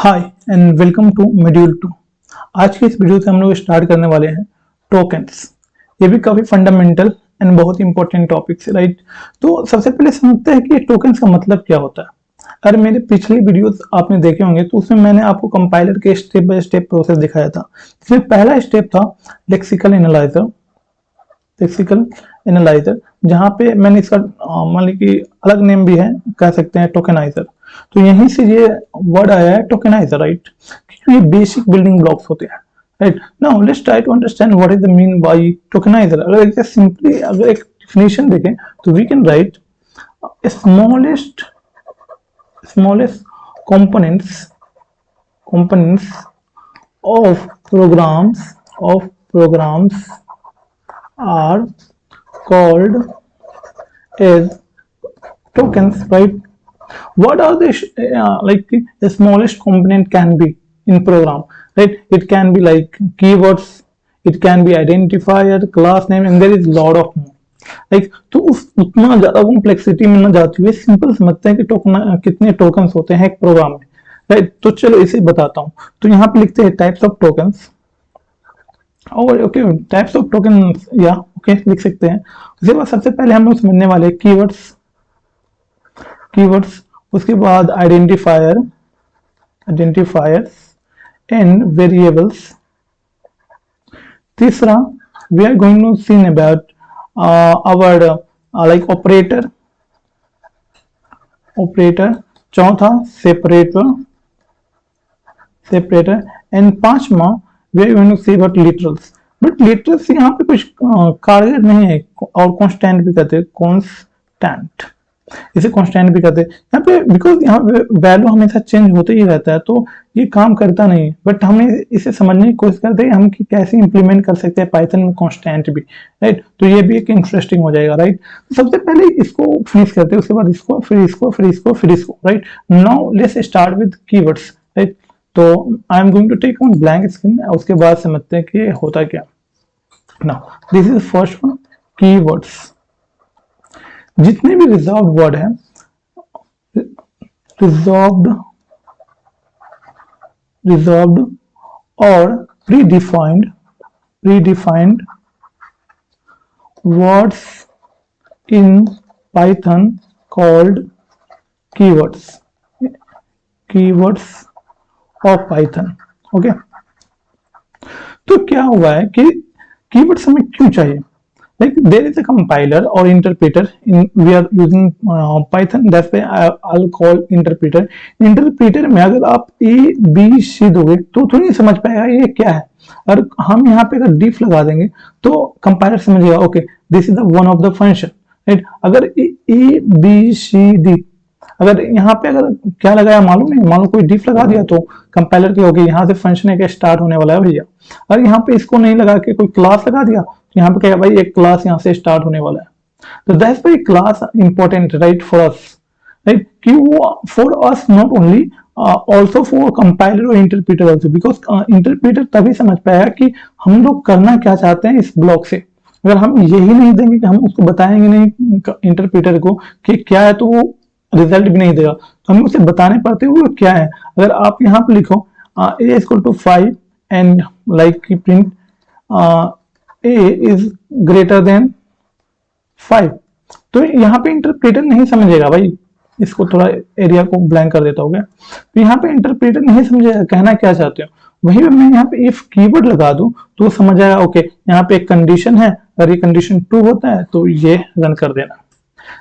Hi and welcome to module 2। आज की इस वीडियो से हम लोग स्टार्ट करने वाले हैं टोकन्स। ये भी काफी फंडामेंटल एंड बहुत इंपॉर्टेंट टॉपिक है, राइट। तो सबसे पहले समझते हैं कि टोकन्स का मतलब क्या होता है। अगर मेरे पिछले वीडियोस आपने देखे होंगे तो उसमें मैंने आपको कंपाइलर के स्टेप बाय स्टेप प्रोसेस दिखाया था। इसमें पहला स्टेप था लेक्सिकल एनालाइजर, जहां पे मैंने इसका मान ली कि अलग नेम भी है, कह सकते हैं टोकेनाइजर। तो यहीं से ये वर्ड आया है टोकेनाइजर, राइट। ये बेसिक बिल्डिंग ब्लॉक्स होते हैं, right. Now let's try to understand what is the mean by tokenizer. अगर इसे सिंपली अगर एक डेफिनेशन देखें तो we can write smallest components of programs are called as tokens, right? What are the like the smallest component can be in program, right? It can be like keywords, it can be identifier, class name, and there is lot of more, like तो उतना ज्यादा complexity में ना जाते हुए simple समझते हैं कि टोकन कितने टोकन्स होते हैं एक प्रोग्राम में, राइट। तो चलो इसे बताता हूँ। तो यहाँ पे लिखते हैं टाइप्स ऑफ टोकन्स, और ओके टाइप्स ऑफ टोकन या ओके लिख सकते हैं। उसके बाद सबसे पहले हम लोग समझने वाले कीवर्ड्स, उसके बाद आइडेंटिफायर्स एंड वेरिएबल्स। तीसरा we are going to see about our like operator. चौथा सेपरेटर एंड पांचवा we are going to see about literals, but literals यहाँ पे कुछ कारगर नहीं है, और कांस्टेंट भी कहते हैं, कांस्टेंट इसे कांस्टेंट भी कहते हैं यहाँ पे, बिकॉज यहाँ पे वैल्यू हमेशा चेंज होते ही रहता है, तो ये काम करता नहीं है। बट हमें इसे समझने की कोशिश करते हैं हम कि कैसे इंप्लीमेंट कर सकते हैं पाइथन में कांस्टेंट भी, राइट। तो ये भी एक इंटरेस्टिंग हो जाएगा, राइट। तो सबसे पहले इसको फिनिश करते हैं, उसके बाद इसको, फिर इसको, फिर इसको, फिर इसको, right. Now let's start with keywords, right. तो I am going to take on blank screen, उसके बाद समझते हैं कि होता क्या। Now this is first one, keywords. जितने भी रिजर्व्ड वर्ड है, रिजर्व्ड और predefined words in Python called keywords of Python, okay. तो क्या हुआ है कि कीवर्ड्स हमें क्यों चाहिए, like there is a compiler or interpreter we are using Python, that's why I'll call interpreter में अगर आप a b c दोगे तो थोड़ी समझ पाएगा ये क्या है। और हम यहाँ पे अगर diff लगा देंगे तो कंपाइलर समझेगा okay this is the one of the function, right. अगर a b c d अगर यहाँ पे अगर क्या लगाया मालूम नहीं, मालूम कोई डिफ लगा दिया तो कंपाइलर के होगी यहाँ से फंक्शन है स्टार्ट होने वाला है भैया। और यहाँ पे इसको नहीं लगा के कोई क्लास लगा दिया तो यहाँ पे कहेगा भाई एक क्लास यहाँ से स्टार्ट होने वाला है। तो that's why class important, right, for us, right. कि वो for us not only also for compiler और इंटरप्रीटर ऑल्सो, बिकॉज इंटरप्रीटर तभी समझ पाएगा कि हम लोग करना क्या चाहते हैं इस ब्लॉक से। अगर हम यही नहीं देंगे कि हम उसको बताएंगे नहीं इंटरप्रीटर को कि क्या है, तो वो रिजल्ट भी नहीं देगा। तो हमें उसे बताने पड़ते हुए क्या है। अगर आप यहाँ पे लिखो a equal to 5 and like की print a is greater than 5, तो यहाँ पे इंटरप्रेटर नहीं समझेगा भाई। इसको थोड़ा एरिया को ब्लैंक कर देता हूँ क्या, तो यहाँ पे इंटरप्रेटर नहीं समझेगा कहना क्या चाहते हो। वही मैं यहाँ पे इफ कीवर्ड लगा दूं तो वो समझ आएगा ओके यहाँ पे एक कंडीशन है, अगर ये कंडीशन ट्रू होता है तो ये रन कर देना,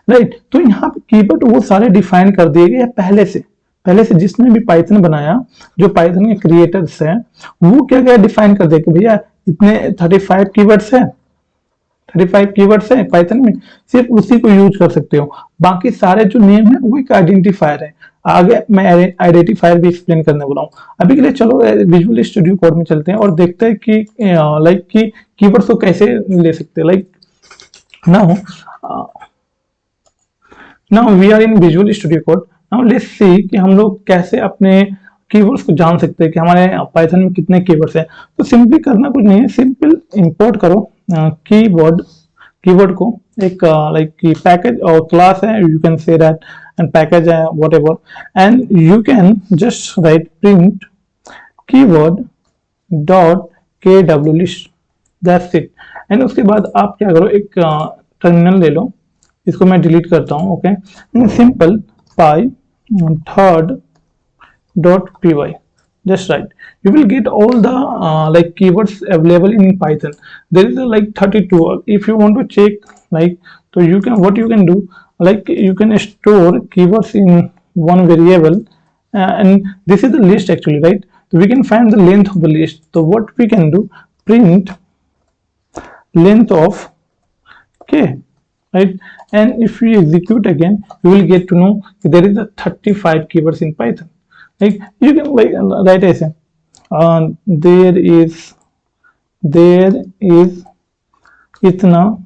राइट। तो यहाँ पे कीवर्ड वो सारे डिफाइन कर दिए गए पहले से जिसने भी पाइथन बनाया, जो पाइथन के क्रिएटर्स हैं, वो क्या क्या डिफाइन कर दे कि भैया इतने 35 कीवर्ड्स है पाइथन में, सिर्फ उसी को यूज कर सकते हो। बाकी सारे जो नेम है वो एक आइडेंटिफायर है। आगे मैं आइडेंटिफायर भी एक्सप्लेन करने वाला हूँ। अभी के लिए चलो विजुअल स्टूडियो कोड में चलते हैं और देखते हैं कि लाइक कि कीवर्ड्स को कैसे ले सकते हैं। Like now we are in Visual Studio Code. Now let's see कि हम लोग कैसे अपने कीवर्ड्स को जान सकते हैं कि हमारे पाइथन में कितने कीवर्ड्स हैं। तो सिंपली करना कुछ नहीं है, सिंपल इंपोर्ट करो कीवर्ड को एक लाइक की पैकेज और क्लास है, you can say that and package whatever, and you can just write print keyword dot kw list, that's it. And उसके बाद आप क्या करो, एक टर्मिनल ले लो, इसको मैं डिलीट करता हूँ, okay, simple pi third dot py, just write, you will get all the like keywords available in Python. There is a like 32, if you want to check like, so you can, what you can do, like you can store keywords in one variable, and this is the list actually, right? So we can find the length of the list. So what we can do, print length of k, right? And if we execute again, you will get to know there is a 35 keywords in Python. Like you can like write as there is itna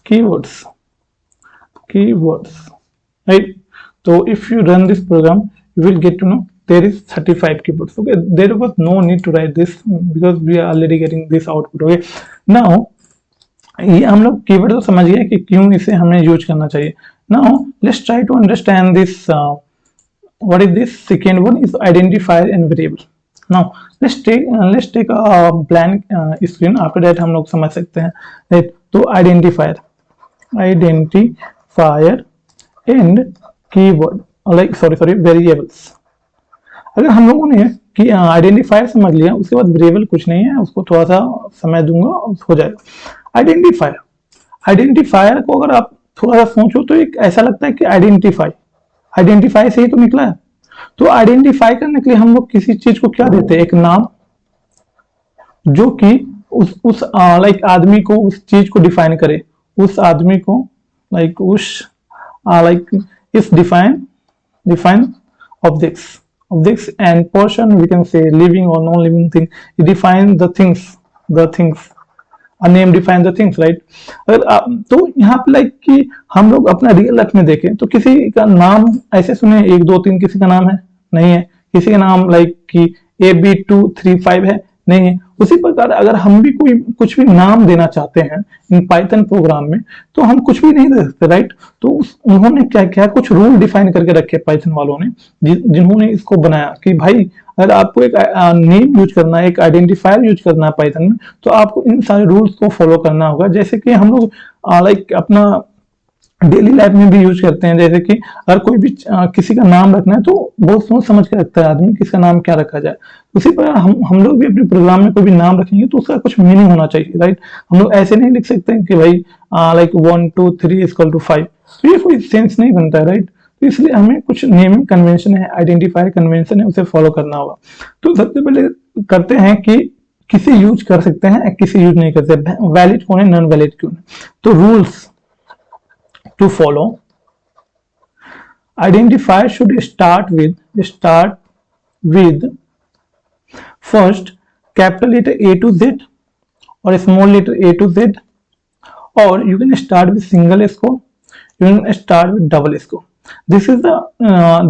keywords, right? So if you run this program, you will get to know there is 35 keywords. Okay, there was no need to write this because we are already getting this output. Okay, now ये हम लोग keyword तो समझ गए कि क्यों इसे हमें यूज करना चाहिए। Now let's try to understand this, what is this second one is identifier and variable. Now let's take a blank screen, after that हम लोग समझ सकते हैं, right? तो identifier and keyword, like sorry variables। अगर हम लोगों ने कि आइडेंटिफायर समझ लिया, उसके बाद वेरिएबल कुछ नहीं है, उसको थोड़ा सा समय दूंगा हो जाएगा। आइडेंटिफायर को अगर आप थोड़ा सा सोचो तो एक ऐसा लगता है कि आइडेंटिफाई से ही तो निकला है। तो आइडेंटिफाई करने के लिए हम लोग किसी चीज को क्या देते हैं, एक नाम, जो कि उस लाइक आदमी को, उस चीज को डिफाइन करे, उस आदमी को लाइक लाइक इस define objects and person, we can say living or non-living thing, it define the things, a name define the things, right? अगर तो यहाँ पे लाइक कि हम लोग अपना रियल लाइफ में देखें तो किसी का नाम ऐसे सुने 1 2 3, किसी का नाम है नहीं है, किसी का नाम लाइक कि AB235 है नहीं है। उसी प्रकार अगर हम भी कोई कुछ भी नाम देना चाहते हैं इन पाइथन प्रोग्राम में तो हम कुछ भी नहीं दे सकते, राइट? तो उन्होंने क्या क्या कुछ रूल डिफाइन करके रखे पाइथन वालों ने, जिन्होंने इसको बनाया कि भाई अगर आपको एक नेम यूज करना है, एक आइडेंटिफायर यूज करना है पाइथन में, तो आपको इन सारे रूल्स को फॉलो करना होगा। जैसे कि हम लोग लाइक अपना डेली लाइफ में भी यूज करते हैं, जैसे कि अगर कोई भी किसी का नाम रखना है तो बहुत सोच समझ के रखता है आदमी, किसका नाम क्या रखा जाए। उसी प्रकार हम लोग भी अपने प्रोग्राम में कोई भी नाम रखेंगे तो उसका कुछ मीनिंग होना चाहिए, राइट? हम लोग ऐसे नहीं लिख सकते कि भाई लाइक 1 2 3 = 5, तो ये कोई सेंस नहीं बनता है, राइट? तो इसलिए हमें कुछ नेमिंग कन्वेंशन है, आइडेंटिफायर कन्वेंशन है, उसे फॉलो करना होगा। तो सबसे पहले करते हैं कि किसी यूज कर सकते हैं, किसी यूज नहीं कर सकते, वैलिड कौन है, नॉन वैलिड क्यों है। तो rules to follow: identifier should start with first capital letter A to Z or small letter A to Z, or you can start with single score, you can start with double score. This is the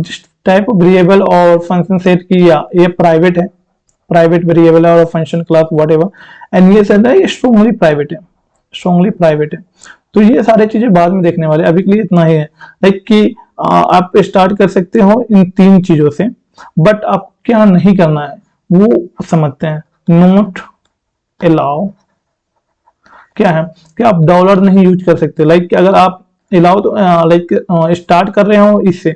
this type of variable or function set की ये private है, private variable है और function class whatever, and ये सारा ये strongly private है। तो ये सारी चीजें बाद में देखने वाले, अभी के लिए इतना ही है, लाइक कि आप स्टार्ट कर सकते हो इन 3 चीजों से, बट आप क्या नहीं करना है वो समझते हैं। नॉट अलाउ क्या है कि आप डॉलर नहीं यूज कर सकते, लाइक अगर आप अलाउ तो लाइक स्टार्ट कर रहे हो इससे,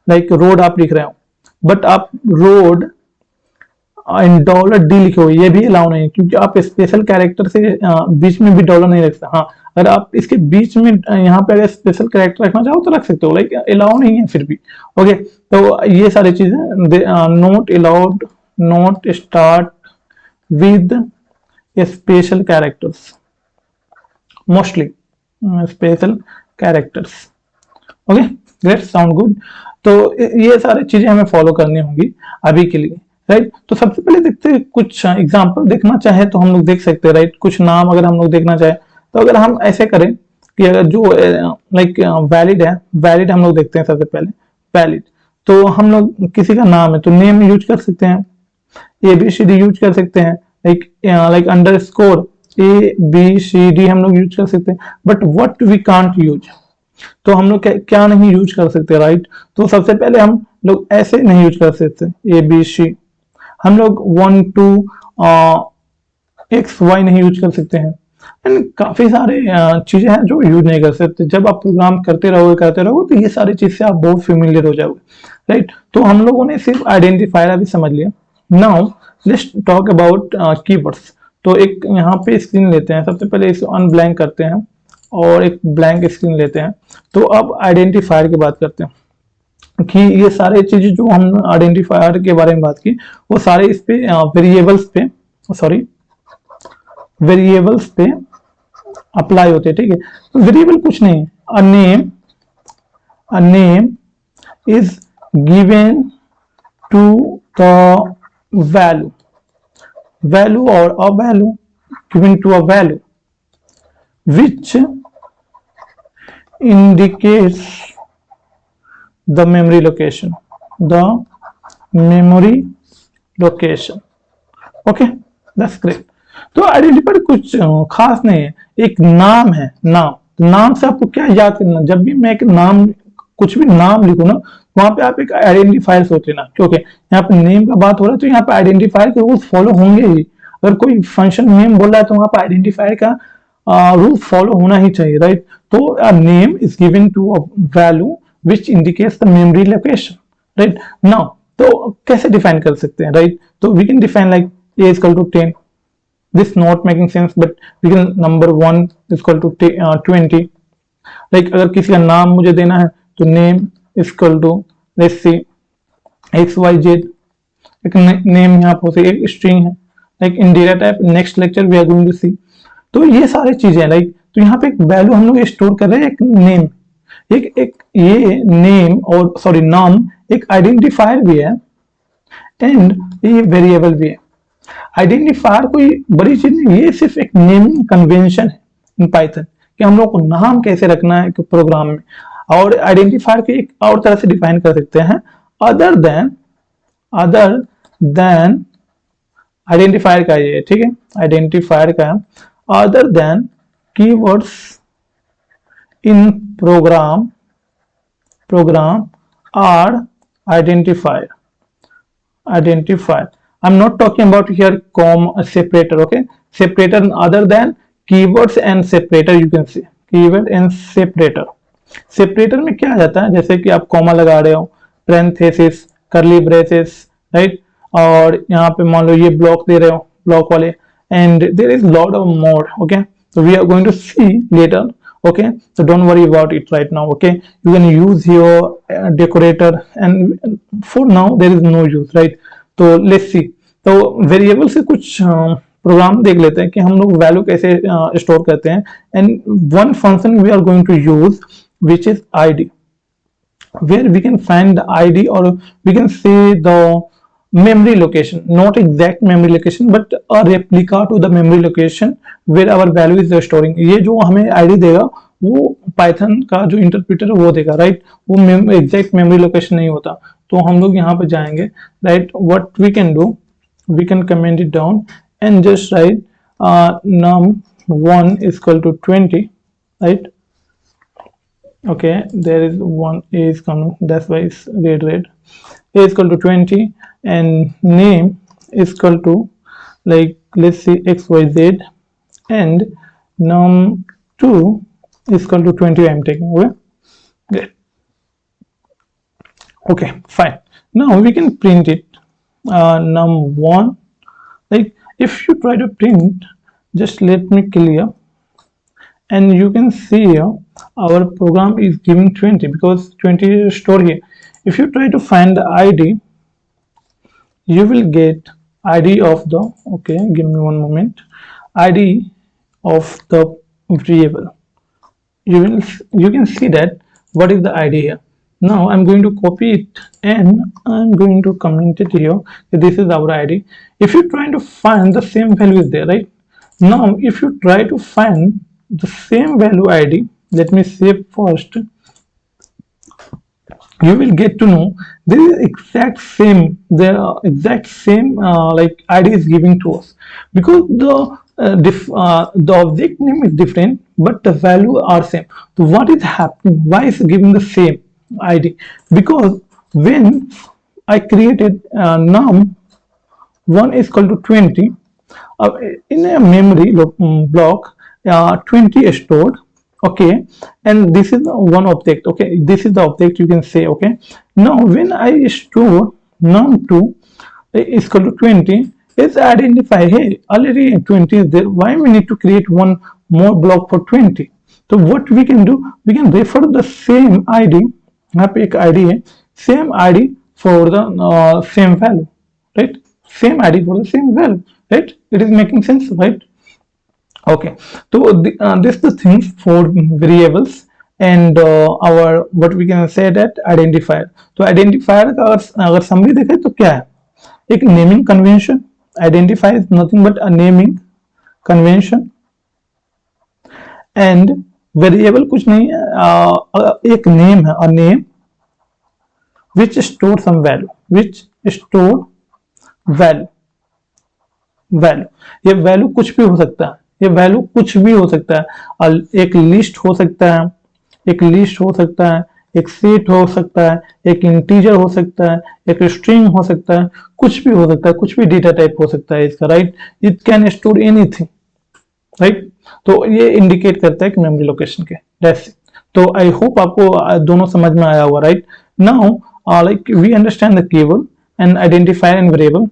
लाइक रोड आप लिख रहे हो, बट आप रोड इन $D लिखे हो, ये भी अलाउ नहीं है, क्योंकि आप स्पेशल कैरेक्टर से बीच में भी डॉलर नहीं रख सकते। हाँ, अगर आप इसके बीच में यहाँ पे अगर स्पेशल कैरेक्टर रखना चाहो तो रख सकते हो, लाइक अलाउ नहीं है फिर भी। ओके, तो ये सारी चीजें, not allowed, not start with special characters, mostly special characters. Okay, great, sound good. तो ये सारी चीजें हमें फॉलो करनी होंगी अभी के लिए, राइट? तो सबसे पहले देखते हैं, कुछ एग्जांपल देखना चाहे तो हम लोग देख सकते हैं, राइट? कुछ नाम अगर हम लोग देखना चाहे तो अगर हम ऐसे करें कि अगर जो लाइक वैलिड है, वैलिड हम लोग देखते हैं सबसे पहले, वैलिड। तो हम लोग किसी का नाम है तो नेम यूज कर सकते हैं, ABCD यूज कर सकते हैं, लाइक अंडरस्कोर ABCD हम लोग यूज कर सकते हैं, but what we can't use, तो हम लोग क्या नहीं यूज कर सकते, राइट। तो सबसे पहले हम लोग ऐसे नहीं यूज कर सकते, ए बी सी। हम लोग 1 2 एक्स वाई नहीं यूज कर सकते हैं। एंड काफी सारे चीजें हैं जो यूज नहीं कर सकते। जब आप प्रोग्राम करते रहोगे तो ये सारी चीज से आप बहुत फेमिलियर हो जाओगे, राइट। तो हम लोगों ने सिर्फ आइडेंटिफायर अभी समझ लिया। Now let's talk about keywords. तो एक यहाँ पे स्क्रीन लेते हैं, सबसे पहले इसे अनब्लैंक करते हैं और एक ब्लैंक स्क्रीन लेते हैं। तो अब आइडेंटिफायर की बात करते हैं कि ये सारे चीजें जो हम आइडेंटिफायर के बारे में बात की, वो सारे इस पे वेरिएबल्स पे अप्लाई होते हैं, ठीक है। तो वेरिएबल कुछ नहीं है, a name is given to the value or a value given to a value which indicates the memory location, okay, that's great। तो आइडेंटिफायर कुछ खास नहीं है, एक नाम है। नाम से आपको क्या याद करना, जब भी मैं एक नाम, कुछ भी नाम लिखूं ना, वहां पे आप एक आइडेंटिफायर सोच लेना, क्योंकि यहाँ पे नेम का बात हो रहा है तो यहाँ पे आइडेंटिफायर के रूल्स फॉलो होंगे ही। अगर कोई फंक्शन नेम बोल रहा है तो वहां पे आइडेंटिफायर का रूल फॉलो होना ही चाहिए, राइट। तो a name is given to a value which indicates the memory location, right. Now तो कैसे डिफाइन कर सकते हैं, राइट। तो we can define like a is equal to 10, this not making sense, but we can number 1 is equal to 20। like अगर किसी का नाम मुझे देना है तो name is equal to let's see xyz। एक नेम यहाँ पर एक स्ट्रिंग है, like in data type next lecture we are going to see. तो ये सारी चीजें लाइक, तो यहाँ पे एक वैल्यू हम लोग स्टोर कर रहे हैं, एक नेम, एक ये नेम और सॉरी नाम एक आइडेंटिफायर भी है एंड ये वेरिएबल भी है। आइडेंटिफायर कोई बड़ी चीज नहीं, ये सिर्फ एक नेमिंग कन्वेंशन है इन पाइथन कि हम लोग को नाम कैसे रखना है प्रोग्राम में। और आइडेंटिफायर के एक और तरह से डिफाइन कर सकते हैं, अदर देन आइडेंटिफायर का ये, ठीक है, आइडेंटिफायर का other than keywords in program are identifier. I'm not talking about here separator, okay, separator other than keywords and separator, you can see keyword and separator में क्या आ जाता है, जैसे कि आप कॉमा लगा रहे हो, parenthesis, curly braces, राइट। और यहाँ पे मान लो ये ब्लॉक दे रहे हो, ब्लॉक वाले, and there is lot of more, okay, so we are going to see later, okay, so don't worry about it right now, okay, you can use your decorator and for now there is no use, right। तो let's see, तो variable से कुछ programme देख लेते हैं कि हम लोग वैल्यू कैसे स्टोर करते हैं। And one function we are going to use which is ID, where we can find the ID और we can say the memory location, not exact memory location but a replica to the memory location where our value is storing। ये जो हमें ID देगा वो Python का जो interpreter वो देगा, राइट। वो एग्जैक्ट मेमोरी लोकेशन नहीं होता। तो हम लोग यहाँ पे जाएंगे, right. What we can do, we can comment it down and just write num1 is equal to 20, right। okay, there is one a is coming, that's why it's red, a is equal to 20 and name is equal to like let's see xyz and num2 is equal to 20 I'm taking, okay, good, okay, fine। now we can print it num1, like if you try to print, just let me clear and you can see here our program is giving 20 because 20 is stored here। if you try to find the id, you will get id of the, okay, give me one moment, id of the variable। you can see that what is the id here। now I'm going to copy it and I'm going to comment it here, this is our id। if you try to find the same value is there, right। now if you try to find the same value id, let me save first, you will get to know there is exact same like id is giving to us because the the object name is different but the value are same. So what is happening, why is giving the same id? Because when I created num 1 is equal to 20, uh, in a memory block 20 is stored, okay, and this is one object, okay, this is the object, you can say, okay. Now when I store num2 is equal to 20, it's identify, hey, already 20 is there, why we need to create one more block for 20? So what we can do, we can refer the same id, यहाँ पे एक id है, same id for the same value, right? Same id for the same value, right? It is making sense, right? Okay, so this is the things for variables and our what we can say that identifier. तो identifier का अगर summary देखें तो क्या है, एक naming convention. Identifier is nothing but a naming convention and variable कुछ नहीं है, एक name है, a name which store some value, which store value. ये वैल्यू कुछ भी हो सकता है, ये वैल्यू कुछ भी हो सकता है, एक लिस्ट हो सकता है, एक लिस्ट हो सकता है, एक सेट हो सकता है, एक इंटीजर हो सकता है, एक स्ट्रिंग हो सकता है, कुछ भी हो सकता है, कुछ भी डेटा टाइप हो सकता है इसका, right? It can store anything, right? तो ये इंडिकेट करता है कि मेमोरी लोकेशन के, दैट्स इट. तो आई होप आपको दोनों समझ में आया होगा, right? Now like we understand the keyword and identifier and variable.